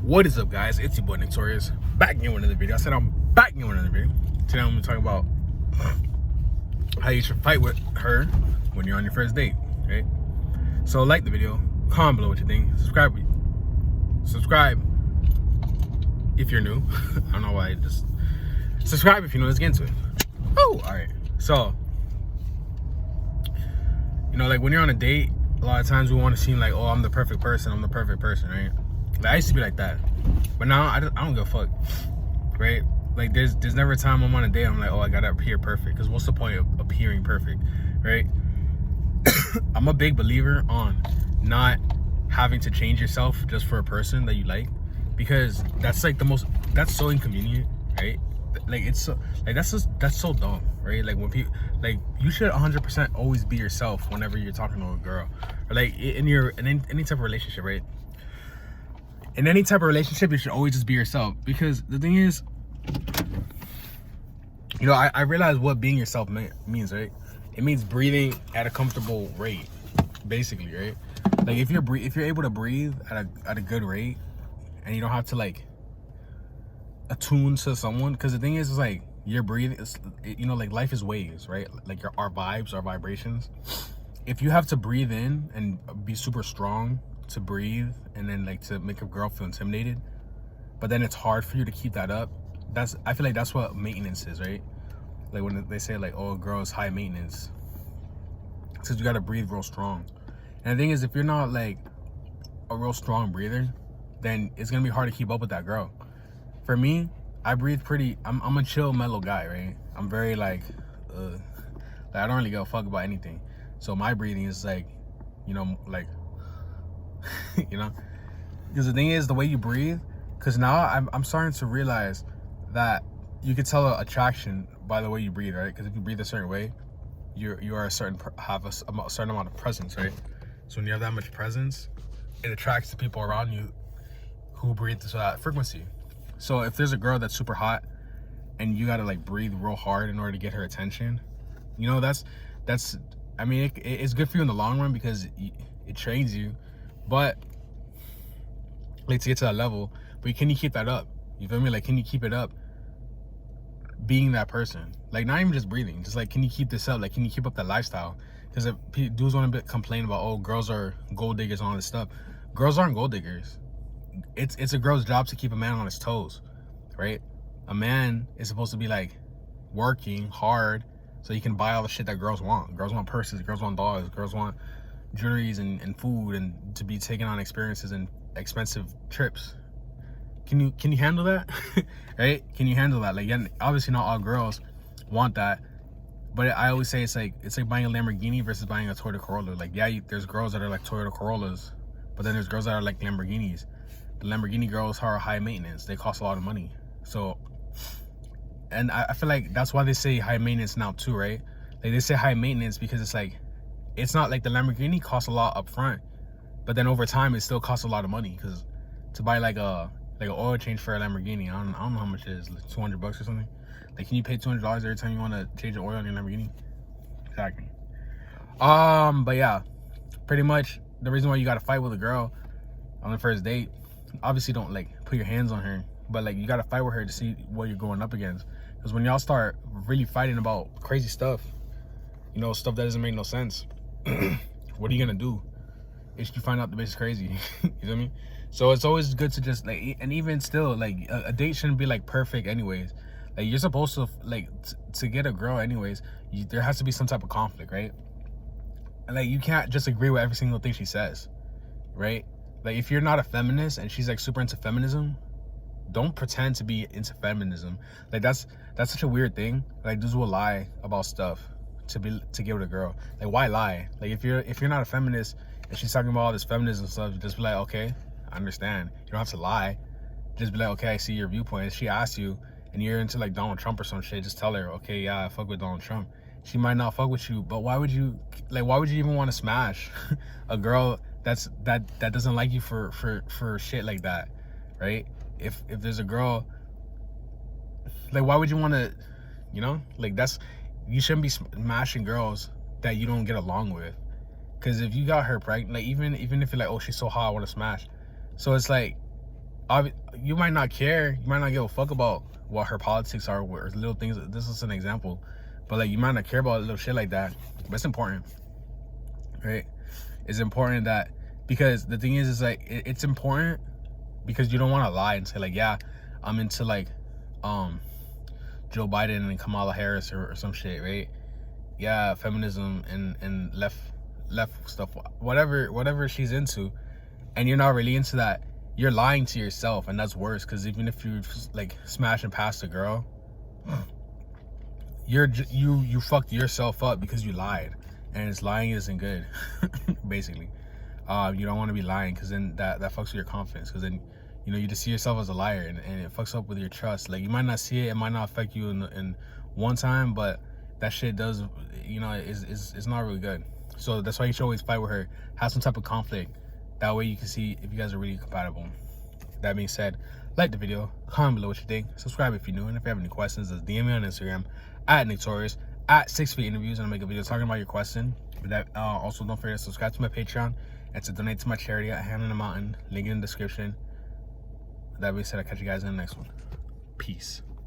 What is up, guys? It's your boy Torius, back in with another video. I said I'm back in with another video. Today I'm going to talk about how you should fight with her when you're on your first date, right? So like the video, comment below what you think, subscribe if you're new. I don't know why, just subscribe if you know. Let's get into it. Oh, all right. So, you know, like when you're on a date, a lot of times we want to seem like, oh, I'm the perfect person, right? Like, I used to be like that, but now I don't give a fuck, right? Like there's never a time I'm on a date I'm like, oh, I gotta appear perfect, because what's the point of appearing perfect, right? I'm a big believer on not having to change yourself just for a person that you like, because that's like that's so inconvenient, right? Like it's so, like that's so dumb, right? Like when people, like, you should 100% always be yourself whenever you're talking to a girl, or like in any type of relationship, right? In any type of relationship, you should always just be yourself, because the thing is, you know, I realize what being yourself means, right? It means breathing at a comfortable rate, basically, right? Like if you're able to breathe at a good rate, and you don't have to like attune to someone, because the thing is like you're breathing, you know, like life is waves, right? Like our vibes, our vibrations. If you have to breathe in and be super strong to breathe, and then like to make a girl feel intimidated, but then it's hard for you to keep that up, I feel like that's what maintenance is, right? Like when they say like, oh, a girl is high maintenance, because you got to breathe real strong. And the thing is, if you're not like a real strong breather, then it's gonna be hard to keep up with that girl. For me, I breathe pretty, I'm a chill, mellow guy, right? I'm very like I don't really give a fuck about anything. So my breathing is like, you know, like you know, because the thing is the way you breathe, because now I'm starting to realize that you could tell an attraction by the way you breathe, right? Because if you breathe a certain way, you are have a certain amount of presence, right? So when you have that much presence, it attracts the people around you who breathe to that frequency. So if there's a girl that's super hot and you gotta like breathe real hard in order to get her attention, you know, that's I mean, it's good for you in the long run, because it trains you, but like to get to that level. But can you keep that up? You feel me? Like, can you keep it up being that person? Like, not even just breathing, just like, can you keep this up? Like, can you keep up that lifestyle? Because if dudes want to complain about, oh, girls are gold diggers and all this stuff, girls aren't gold diggers. It's a girl's job to keep a man on his toes, right? A man is supposed to be like working hard so he can buy all the shit that girls want. Girls want purses, girls want dogs, girls want jewelries and food, and to be taken on experiences and expensive trips. Can you handle that? Right? Can you handle that? Like, obviously not all girls want that, but I always say it's like buying a Lamborghini versus buying a Toyota Corolla. Like, yeah, there's girls that are like Toyota Corollas, but then there's girls that are like Lamborghinis. The Lamborghini girls are high maintenance. They cost a lot of money. So, and I feel like that's why they say high maintenance now too, right? Like, they say high maintenance because it's like, it's not like the Lamborghini costs a lot up front, but then over time it still costs a lot of money, because to buy like an oil change for a Lamborghini, I don't know how much it is, like $200 or something. Like, can you pay $200 every time you want to change the oil on your Lamborghini? Exactly. But yeah, pretty much the reason why you got to fight with a girl on the first date, obviously don't like put your hands on her, but like you got to fight with her to see what you're going up against. Because when y'all start really fighting about crazy stuff, you know, stuff that doesn't make no sense, what are you gonna do if you find out the bitch is crazy? You feel me? So it's always good to just like, and even still, like a date shouldn't be like perfect anyways. Like, you're supposed to like to get a girl anyways, there has to be some type of conflict, right? And like, you can't just agree with every single thing she says, right? Like, if you're not a feminist and she's like super into feminism, don't pretend to be into feminism. Like, that's such a weird thing. Like, dudes will lie about stuff to get with a girl. Like, why lie? Like, if you're not a feminist and she's talking about all this feminism stuff, just be like, okay, I understand. You don't have to lie. Just be like, okay, I see your viewpoint. If she asks you and you're into like Donald Trump or some shit, just tell her, okay, yeah, I fuck with Donald Trump. She might not fuck with you, but why would you even want to smash a girl that doesn't like you for shit like that, right? If there's a girl, like, why would you want to, you know, like, you shouldn't be smashing girls that you don't get along with. Because if you got her pregnant, like, even if you're like, oh, she's so hot, I want to smash. So it's like, You might not care. You might not give a fuck about what her politics are or little things. This is an example, but like you might not care about little shit like that. But it's important, right? It's important that because the thing is like it's important because you don't want to lie and say like, yeah, I'm into like Joe Biden and Kamala Harris or some shit, right? Yeah, feminism and left stuff, whatever she's into, and you're not really into that. You're lying to yourself, and that's worse. Because even if you like smashing past a girl, you fucked yourself up because you lied, and lying isn't good. Basically, you don't want to be lying because then that fucks with your confidence. Because then you just see yourself as a liar, and it fucks up with your trust. Like you might not see it might not affect you in one time, but that shit does, is not really good. So that's why you should always fight with her. Have some type of conflict. That way you can see if you guys are really compatible. That being said, like the video, comment below what you think, subscribe if you're new, and if you have any questions, just DM me on Instagram at Torius at 6 Feet Interviews, and I'll make a video talking about your question. But that also don't forget to subscribe to my Patreon and to donate to my charity at Hand in the Mountain. Link in the description. That being said, I'll catch you guys in the next one. Peace.